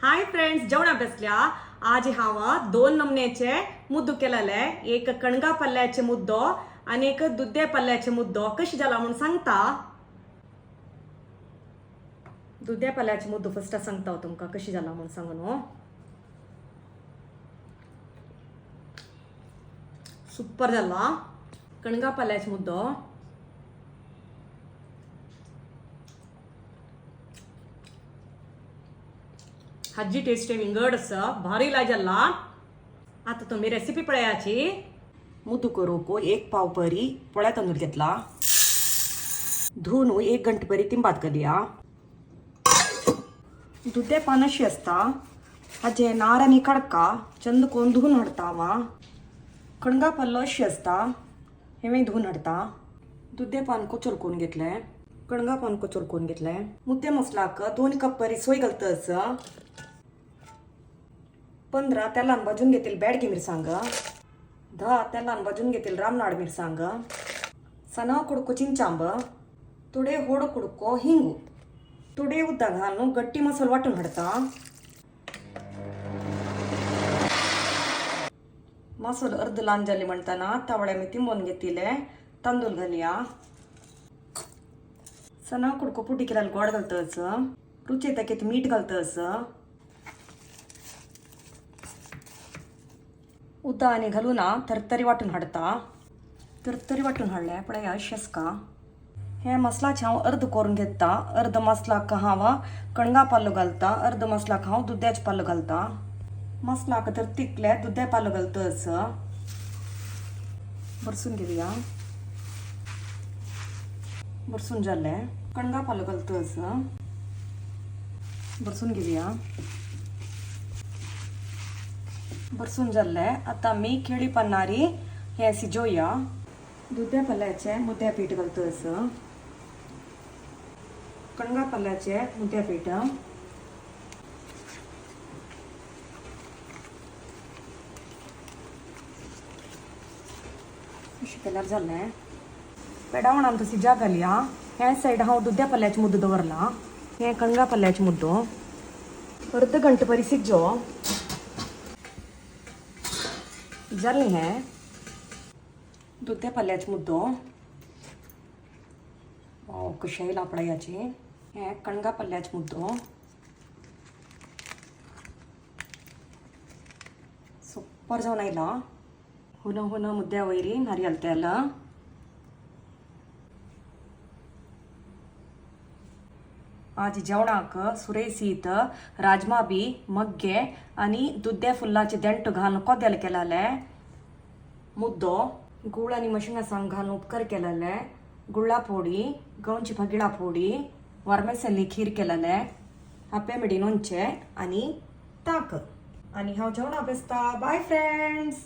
Hi friends, जेवण अभ्यासल्या. आज हांव दोन नमन्याचे मुद्दो केलेले. एक कणगा पल्ल्याचे मुद्दो आणि एक दुधे पल्ल्याचे मुद्दो कशी जाला म्हणून सांगता. दुधे पल्ल्याचे मुद्दो फर्स्ट सांगता तुमका कशी जाला म्हणून सांगून. सुपर जाला. कणगा पल्ल्याचे मुद्दो हाजी टेस्ट विंगड असं भारी लाजला. आता तुम्ही रेसिपी पळयाची. मुद्दू करूक एक पाव परी पोळ्या तांदूळ घेतला. धुवून 1 घंटे परी तिंबात करूया. दुधे पान अशी असता. हाजे नार आणि कडका चंद कोण धुवून हाडता. कणगा पल्लो अशी असता. हे धुवून हाडता. दुधे पान कोचोर करून घेतले. कणगा पान कोचोर करून घेतले. मुद्दे मसालाक 2 कप परी सोय घालतस. 15 तेलान भाजून घेतील बेडगी मिरसांग. 10 तेलान भाजून घेतील रामनाड मिरसांग. सना कुडको चिंचांब. थोडे होड कुडको हिंगू. थोडे उद्दा घालून गट्टी मसाला वाटून हाडता. मसाला अर्ध लान जाली म्हणताना तावड्या मी तिंबून घेतले तांदूळ घालूया. सना कुडको पुटी केल्याला गोड घालतस. रुचे ताकेत मीठ घालतस. उद्दा आणि घालून तरतरी वाटून हाडता. तरतरी वाटून हाडल्या पळया शेसका. हे मसालाचे हांव अर्ध करून घेता. अर्ध मसालाक हांव कणगा पालो घालता. अर्ध मसालाक हांव दुध्याचे पालो घालता. मसालाक तर तिकले दुधे पालो घालतस. बरसून घेऊया. बरसून जाले कणगा पालो घालतस. बरसून घेऊया. बरसून जाल्ले. आता मी केळी पन्नारी हे शिजोया. दुधे पल्ल्याचे मुद्द्या पीठ घालतस. कणगा पल्ल्याचे मुद्द्या पीठ. अशें केल्यार जालें. पेडावण आमचो सिजा घालया. हे सायड हांव दुध्या पल्ल्याचे मुद्दो दवरला. हे कणगा पल्ल्याचे मुद्दो अर्ध घंटे परी सिज्जो. जालें हें दुधे पल्ल्याचे मुद्दो. कशें येयला पळयाची. हें कणगा पल्ल्याचे मुद्दो. सुपर जावन आयला. हुन मुद्द्या वयरी नारियल तेल. आज जेवणाक सुरैसीत राजमा बी मग्गे आणि दुधे फुल्लाचे देंट घालून कोदेल केलेले. मुद्दो गुळ आणि मशिंगा सांग घालून उपकार केलेले. गुळा पोडी, गवंची भगिळा पोडी, वरमेसल्ली खीर केलेले. हापे मिडी लोणचे आणि ताक. आणि हांव जेवणा बेसता. Bye friends.